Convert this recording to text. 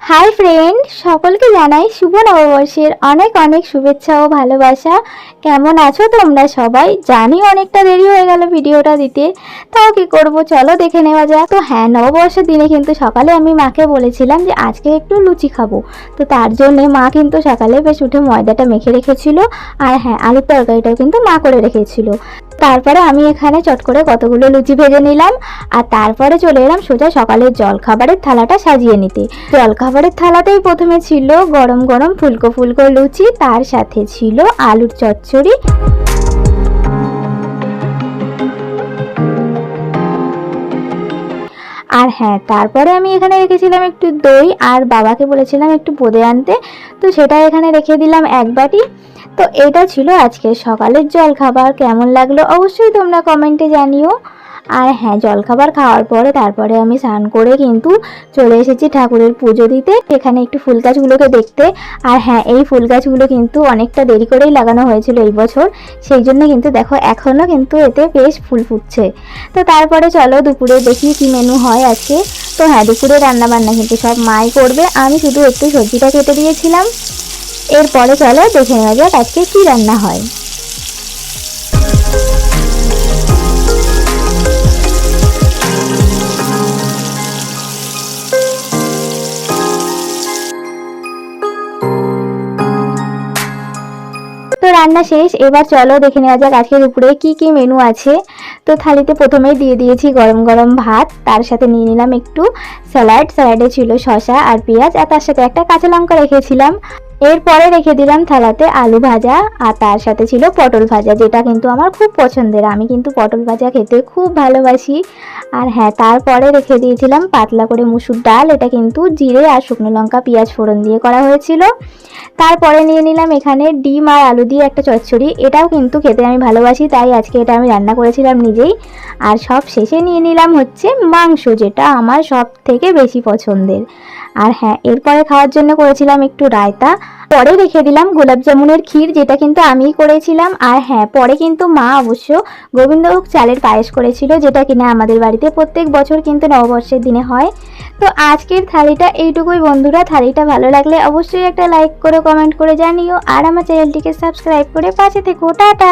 Hi friend, সকলকে জানাই শুভ নববর্ষের অনেক অনেক শুভেচ্ছা ও ভালোবাসা। কেমন আছো তোমরা সবাই? জানি অনেকটা দেরি হয়ে গেল ভিডিওটা দিতে, তাও কি করব, চলো দেখে নেওয়া যাক। তো হ্যাঁ, নববর্ষের দিনে কিন্তু সকালে আমি মাকে বলেছিলাম যে আজকে একটু লুচি খাবো। তো তার জন্যে মা কিন্তু সকালে বেশ উঠে ময়দাটা মেখে রেখেছিল, আর হ্যাঁ, আলুর তরকারিটাও কিন্তু মা করে রেখেছিল। তারপরে আমি এখানে চট করে কতগুলো লুচি ভেজে নিলাম, আর তারপরে চলে এলাম সোজা সকালের জলখাবারের থালাটা সাজিয়ে নিতে। জলখাবারের থালাতেই প্রথমে ছিল গরম গরম ফুলকো ফুলকো লুচি, তার সাথে ছিল আলুর চচ্চড়ি। আর হ্যাঁ, তারপরে আমি এখানে রেখেছিলাম একটু দই, আর বাবাকে বলেছিলাম একটু বোঁদে আনতে, তো সেটা এখানে রেখে দিলাম এক বাটি। তো এটা ছিল আজকে সকালের জলখাবার। কেমন লাগলো অবশ্যই তোমরা কমেন্টে জানিও। আর হ্যাঁ, জলখাবার খাওয়ার পরে তারপরে আমি স্নান করে কিন্তু চলে এসেছি ঠাকুরের পুজো দিতে, এখানে একটু ফুল গাছগুলোকে দেখতে। আর হ্যাঁ, এই ফুল গাছগুলো কিন্তু অনেকটা দেরি করেই লাগানো হয়েছিল এই বছর, সেই জন্য কিন্তু দেখো এখনও কিন্তু এতে বেশ ফুল ফুটছে। তো তারপরে চলো দুপুরে দেখি কি মেনু হয় আজকে। তো হ্যাঁ, দুপুরে রান্না বান্না কিন্তু সব মাই করবে, আমি শুধু একটু সবজিটা কেটে দিয়েছিলাম। এরপরে চলো দেখে নেওয়া যাক আজকে কি রান্না হয়। তো রান্না শেষ, এবার চলো দেখে নেওয়া যাক আজকে দুপুরে কি কি মেনু আছে। তো থালিতে প্রথমেই দিয়ে দিয়েছি গরম গরম ভাত, তার সাথে নিয়ে নিলাম একটু স্যালাড। স্যালাডে ছিল শসা আর পেঁয়াজ, আর তার সাথে একটা কাঁচা লঙ্কা রেখেছিলাম। এরপরে রেখে দিলাম থালাতে আলু ভাজা, আর তার সাথে ছিল পটল ভাজা, যেটা কিন্তু আমার খুব পছন্দের। আমি কিন্তু পটল ভাজা খেতে খুব ভালোবাসি। আর হ্যাঁ, তারপরে রেখে দিয়েছিলাম পাতলা করে মুসুর ডাল, এটা কিন্তু জিরে আর শুকনো লঙ্কা পেঁয়াজ ফোড়ন দিয়ে করা হয়েছিল। তারপরে নিয়ে নিলাম এখানে ডিম আর আলু দিয়ে একটা চচ্চড়ি, এটাও কিন্তু খেতে আমি ভালোবাসি, তাই আজকে এটা আমি রান্না করেছিলাম নিজেই। আর সব শেষে নিয়ে নিলাম হচ্ছে মাংস, যেটা আমার সব থেকে বেশি পছন্দের। আর হ্যাঁ, এরপরে খাওয়ার জন্য করেছিলাম একটু রায়তা। পরে রেখে দিলাম গোলাপ জামুনের ক্ষীর, যেটা কিন্তু আমিই করেছিলাম। আর হ্যাঁ, পরে কিন্তু মা অবশ্য গোবিন্দভোগ চালের পায়েস করেছিল, যেটা কিনা আমাদের বাড়িতে প্রত্যেক বছর কিন্তু নববর্ষের দিনে হয়। তো আজকের থালিটা এইটুকুই বন্ধুরা। থালিটা ভালো লাগলে অবশ্যই একটা লাইক করে কমেন্ট করে জানিও, আর আমার চ্যানেলটিকে সাবস্ক্রাইব করে পাশে থেকো। টাটা।